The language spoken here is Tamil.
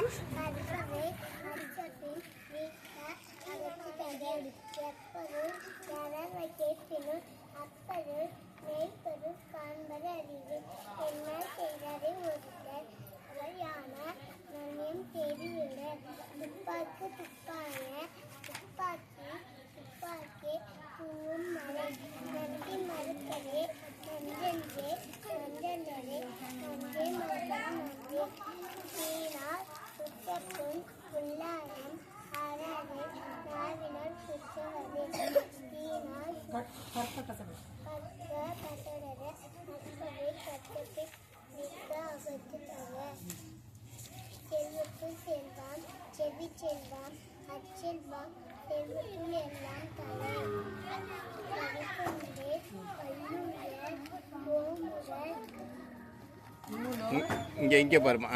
கற்பவை அச்சபின் நீக்க அகற்றுதல். எப்பொருள் யாரவை கேட்பினும் அப்பொருள் மெய்ப்பொருள் காண்பது அறிவு. என்ன செய்ததை ஒருத்தர் அவர் யான நன்னியம் தேடிவிட. துப்பாக்கு துப்பாய துப்பாக்கி துப்பாக்கி தூவும் மலை. நன்றி மறுப்பதே நன்றென்றே நன்றென்றே நன்றே மறுப்பது நன்றி. தீனால் குற்றப்புண் உள்ளாரம் ஆராதே நாவினால் குற்றவதே. தீனால் கற்பகசடர நற்பவை கற்பத்தை நீக்க அகற்றுதல். செல்வத்துள் செல்வம் செவி செல்வம் அச்செல்வம் செல்வத்துள் எல்லாம் தலை. கருப்பொன்றே கல்லுயர் கோமுரல் இங்கே பாருமா.